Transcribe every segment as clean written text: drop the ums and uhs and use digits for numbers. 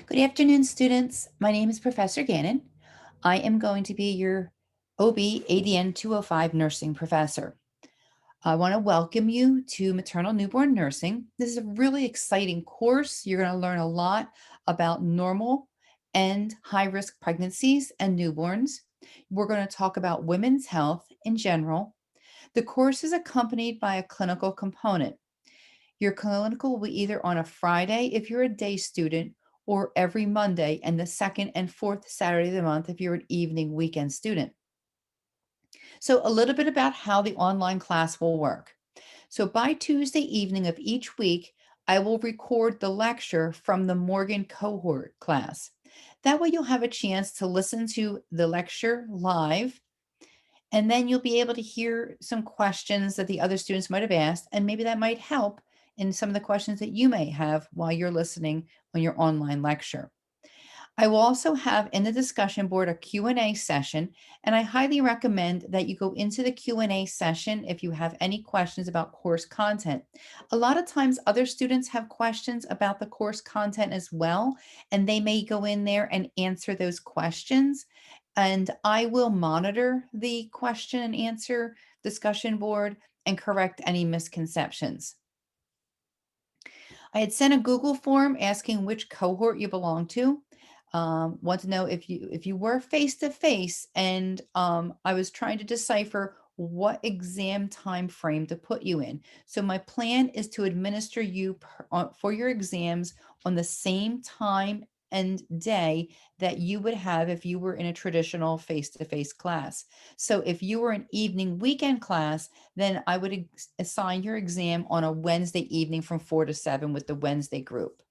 Good afternoon, students. My name is Professor Gannon. I am going to be your OB ADN 205 nursing professor. I want to welcome you to maternal newborn nursing. This is a really exciting course. You're going to learn a lot about normal and high risk pregnancies and newborns. We're going to talk about women's health in general. The course is accompanied by a clinical component. Your clinical will be either on a Friday if you're a day student or every Monday and the second and fourth Saturday of the month if you're an evening weekend student. So a little bit about how the online class will work. So by Tuesday evening of each week, I will record the lecture from the Morgan cohort class. That way you'll have a chance to listen to the lecture live, and then you'll be able to hear some questions that the other students might have asked, and maybe that might help in some of the questions that you may have while you're listening on your online lecture. I will also have in the discussion board a Q&A session, and I highly recommend that you go into the Q&A session if you have any questions about course content. A lot of times other students have questions about the course content as well, and they may go in there and answer those questions. And I will monitor the question and answer discussion board and correct any misconceptions. I had sent a Google form asking which cohort you belong to. Want to know if you were face to face, and I was trying to decipher what exam time frame to put you in. So my plan is to administer you for your exams on the same time and day that you would have if you were in a traditional face to face class. So if you were an evening weekend class, then I would assign your exam on a Wednesday evening from 4 to 7 with the Wednesday group.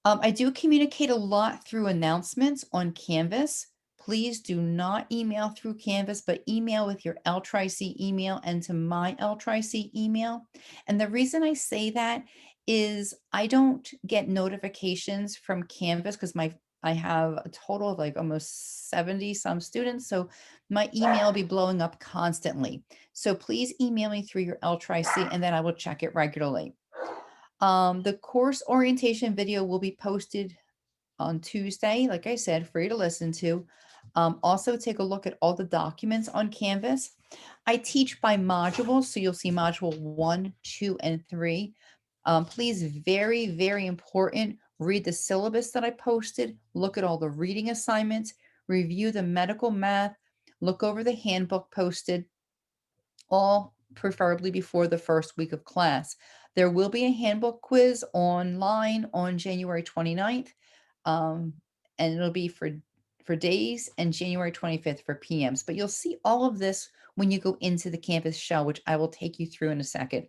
I do communicate a lot through announcements on Canvas. Please do not email through Canvas, but email with your LTRI-C email and to my LTRI-C email. And the reason I say that is I don't get notifications from Canvas because I have a total of like almost 70 some students. So my email will be blowing up constantly. So please email me through your LTRI-C and then I will check it regularly. The course orientation video will be posted on Tuesday, like I said, for you to listen to. Also, take a look at all the documents on Canvas. I teach by modules, so you'll see module 1, 2, and 3. Please, very, very important, read the syllabus that I posted, look at all the reading assignments, review the medical math, look over the handbook posted, all preferably before the first week of class. There will be a handbook quiz online on January 29th, um, and it'll be for days, and January 25th for PMs. But you'll see all of this when you go into the Canvas shell, which I will take you through in a second.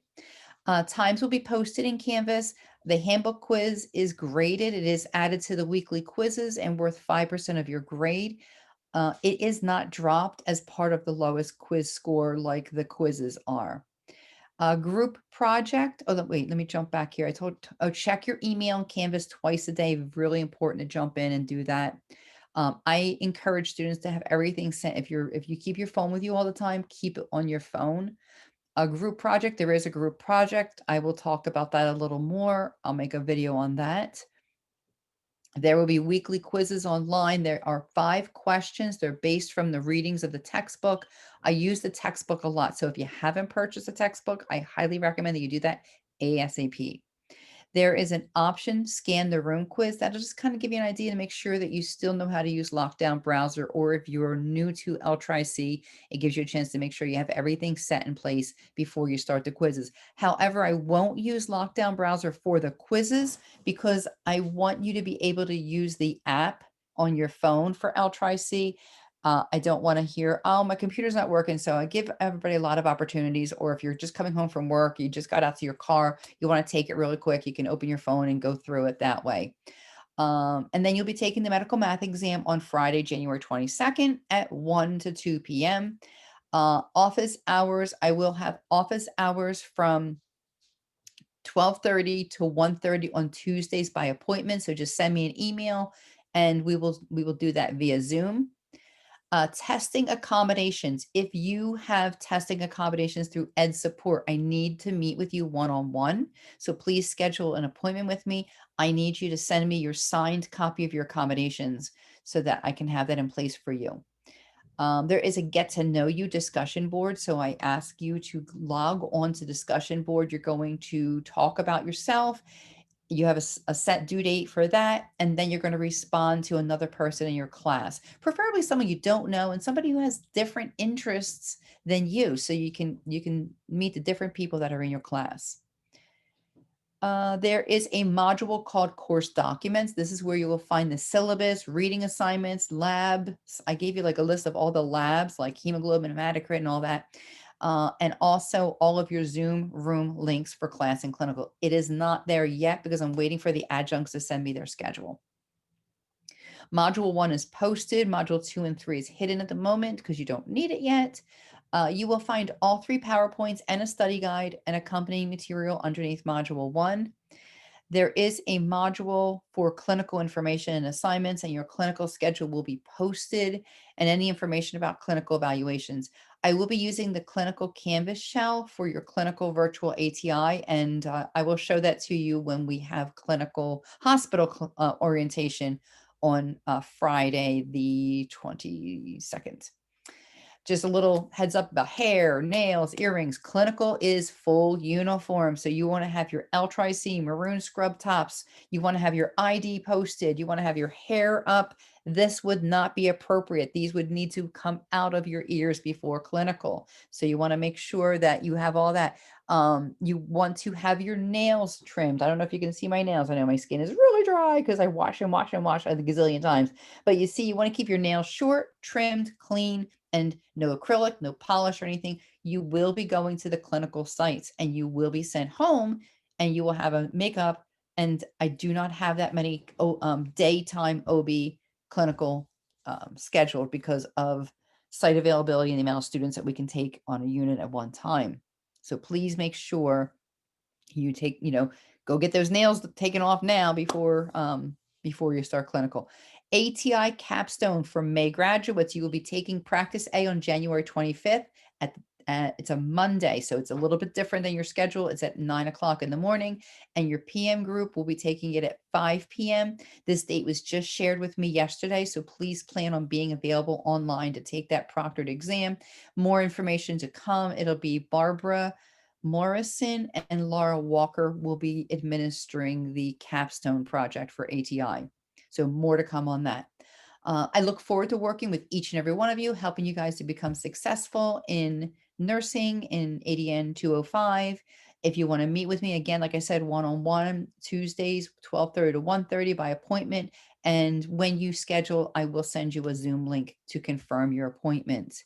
Times will be posted in Canvas. The handbook quiz is graded. It is added to the weekly quizzes and worth 5% of your grade. It is not dropped as part of the lowest quiz score like the quizzes are. A group project. Oh, wait, let me jump back here. Check your email and Canvas twice a day. Really important to jump in and do that. I encourage students to have everything sent. If you keep your phone with you all the time, keep it on your phone. A group project. There is a group project. I will talk about that a little more. I'll make a video on that. There will be weekly quizzes online. There are 5 questions. They're based from the readings of the textbook. I use the textbook a lot. So if you haven't purchased a textbook, I highly recommend that you do that ASAP. There is an option, scan the room quiz. That'll just kind of give you an idea to make sure that you still know how to use Lockdown Browser, or if you're new to LTRI-C, it gives you a chance to make sure you have everything set in place before you start the quizzes. However, I won't use Lockdown Browser for the quizzes because I want you to be able to use the app on your phone for LTRI-C. I don't want to hear, oh, my computer's not working. So I give everybody a lot of opportunities. Or if you're just coming home from work, you just got out to your car, you want to take it really quick, you can open your phone and go through it that way. And then you'll be taking the medical math exam on Friday, January 22nd at 1 to 2 p.m. Office hours, I will have office hours from 12:30 to 1:30 on Tuesdays by appointment. So just send me an email and we will do that via Zoom. Testing accommodations. If you have testing accommodations through Ed Support, I need to meet with you one-on-one. So please schedule an appointment with me. I need you to send me your signed copy of your accommodations so that I can have that in place for you. There is a get to know you discussion board. So I ask you to log on to discussion board. You're going to talk about yourself. You have a set due date for that, and then you're going to respond to another person in your class, preferably someone you don't know and somebody who has different interests than you, so you can meet the different people that are in your class. There is a module called course documents. This is where you will find the syllabus, reading assignments, labs. I gave you like a list of all the labs like hemoglobin, hematocrit, and all that. And also all of your Zoom room links for class and clinical. It is not there yet because I'm waiting for the adjuncts to send me their schedule. Module 1 is posted. Module 2 and 3 is hidden at the moment because you don't need it yet. You will find all 3 PowerPoints and a study guide and accompanying material underneath Module 1. There is a module for clinical information and assignments, and your clinical schedule will be posted, and any information about clinical evaluations. I will be using the clinical Canvas shell for your clinical virtual ATI, and I will show that to you when we have clinical hospital orientation on Friday, the 22nd. Just a little heads up about hair, nails, earrings. Clinical is full uniform. So you want to have your L-Tri-C maroon scrub tops. You want to have your ID posted. You want to have your hair up. This would not be appropriate. These would need to come out of your ears before clinical. So you want to make sure that you have all that. You want to have your nails trimmed. I don't know if you can see my nails. I know my skin is really dry because I wash and wash and wash a gazillion times. But you see, you want to keep your nails short, trimmed, clean, and no acrylic, no polish or anything. You will be going to the clinical sites and you will be sent home and you will have a makeup. And I do not have that many daytime OB clinical scheduled because of site availability and the amount of students that we can take on a unit at one time. So please make sure you take, go get those nails taken off now before you start clinical. ATI capstone for May graduates. You will be taking practice A on January 25th it's a Monday, so it's a little bit different than your schedule. It's at 9 o'clock in the morning, and your PM group will be taking it at 5 p.m. This date was just shared with me yesterday, so please plan on being available online to take that proctored exam. More information to come. It'll be Barbara Morrison and Laura Walker will be administering the capstone project for ATI. So more to come on that. I look forward to working with each and every one of you, helping you guys to become successful in nursing in ADN 205. If you want to meet with me again, like I said, one-on-one Tuesdays, 12:30 to 1:30 by appointment. And when you schedule, I will send you a Zoom link to confirm your appointment.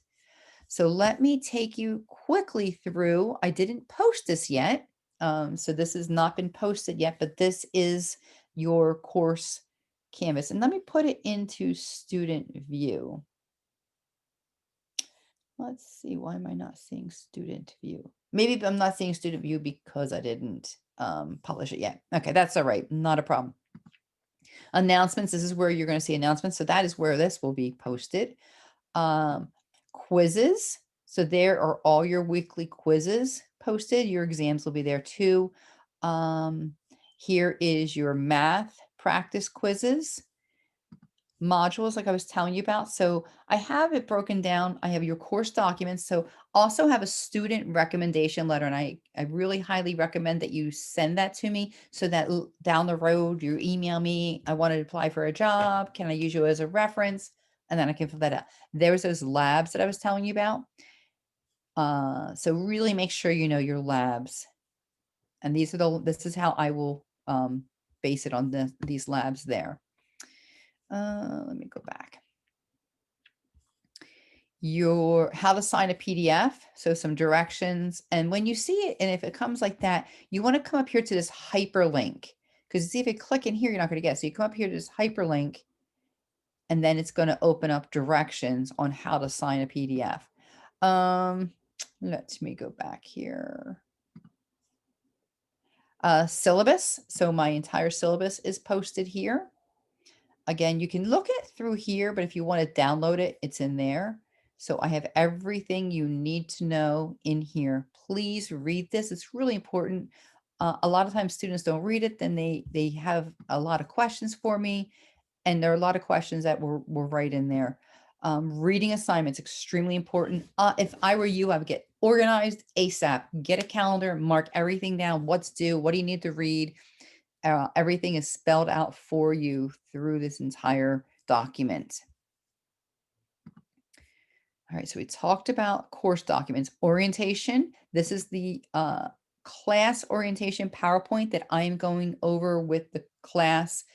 So let me take you quickly through. I didn't post this yet. So this has not been posted yet, but this is your course Canvas. And let me put it into student view. Let's see, why am I not seeing student view? Maybe I'm not seeing student view because I didn't publish it yet. Okay, that's all right. Not a problem. Announcements. This is where you're going to see announcements. So that is where this will be posted. Quizzes. So there are all your weekly quizzes posted. Your exams will be there too. Here is your math practice quizzes. Modules like I was telling you about. So I have it broken down. I have your course documents. So also have a student recommendation letter. And I really highly recommend that you send that to me so that down the road you email me. I want to apply for a job. Can I use you as a reference? And then I can fill that out. There's those labs that I was telling you about. So really make sure you know your labs. And this is how I will base it on these labs there. Let me go back. How to sign a PDF, so some directions. And when you see it, and if it comes like that, you want to come up here to this hyperlink, because see if you click in here, you're not going to get it. So you come up here to this hyperlink, and then it's going to open up directions on how to sign a PDF. Let me go back here. Syllabus. So my entire syllabus is posted here. Again, you can look it through here, but if you want to download it, it's in there. So I have everything you need to know in here. Please read this. It's really important. A lot of times students don't read it, then they have a lot of questions for me, and there are a lot of questions that were right in there. Reading assignments, extremely important. If I were you, I would get organized ASAP, get a calendar, mark everything down, what's due, what do you need to read. Everything is spelled out for you through this entire document. All right, so we talked about course documents. Orientation, this is the class orientation PowerPoint that I'm going over with the class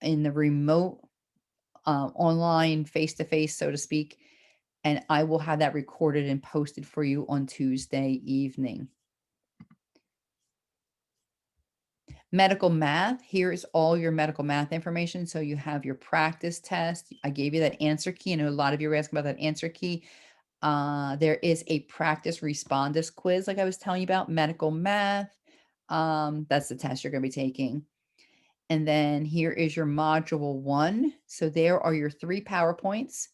in the remote online face-to-face, so to speak. And I will have that recorded and posted for you on Tuesday evening. Medical math, here is all your medical math information. So you have your practice test. I gave you that answer key. I know a lot of you were asking about that answer key. There is a practice respondus quiz, like I was telling you about, medical math. That's the test you're going to be taking. And then here is your module 1. So there are your 3 PowerPoints.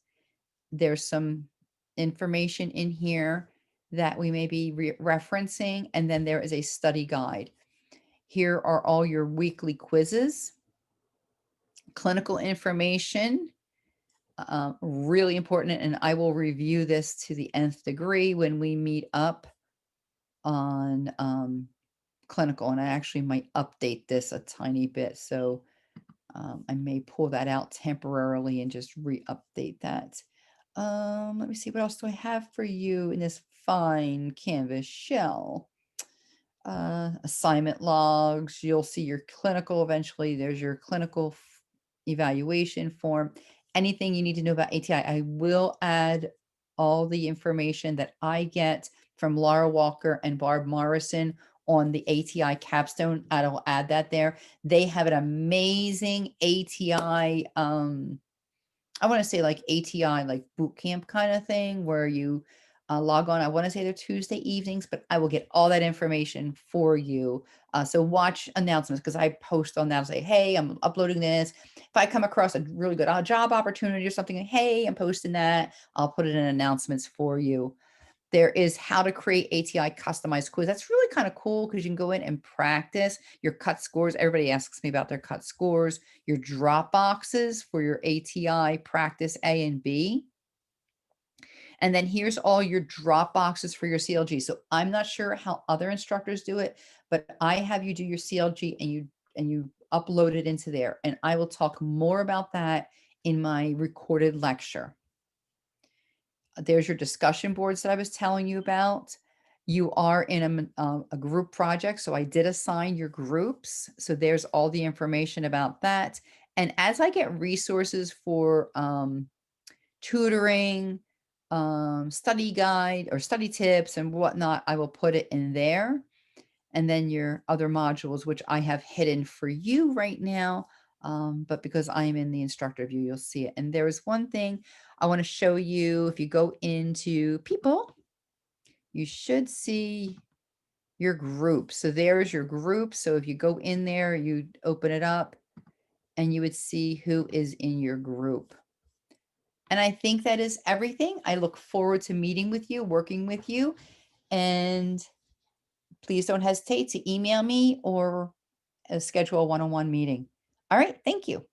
There's some information in here that we may be referencing, and then there is a study guide. Here are all your weekly quizzes, clinical information, really important, and I will review this to the nth degree when we meet up on clinical, and I actually might update this a tiny bit. So I may pull that out temporarily and just re-update that. Let me see, what else do I have for you in this fine Canvas shell? Assignment logs, you'll see your clinical eventually. There's your clinical evaluation form. Anything you need to know about ATI, I will add all the information that I get from Laura Walker and Barb Morrison on the ATI capstone. I'll add that there. They have an amazing ATI, I want to say like ATI, like boot camp kind of thing where you log on. I want to say they're Tuesday evenings, but I will get all that information for you. So watch announcements because I post on that and say, hey, I'm uploading this. If I come across a really good job opportunity or something, hey, I'm posting that. I'll put it in announcements for you. There is how to create ATI customized quiz. That's really kind of cool because you can go in and practice your cut scores. Everybody asks me about their cut scores, your drop boxes for your ATI practice A and B. And then here's all your drop boxes for your CLG. So I'm not sure how other instructors do it, but I have you do your CLG and you upload it into there. And I will talk more about that in my recorded lecture. There's your discussion boards that I was telling you about. You are in a group project, so I did assign your groups. So there's all the information about that. And as I get resources for tutoring, study guide or study tips and whatnot, I will put it in there. And then your other modules, which I have hidden for you right now. But because I am in the instructor view, you'll see it. And there is one thing I want to show you. If you go into people, you should see your group. So there's your group. So if you go in there, you open it up and you would see who is in your group. And I think that is everything. I look forward to meeting with you, working with you, and please don't hesitate to email me or schedule a one-on-one meeting. All right. Thank you.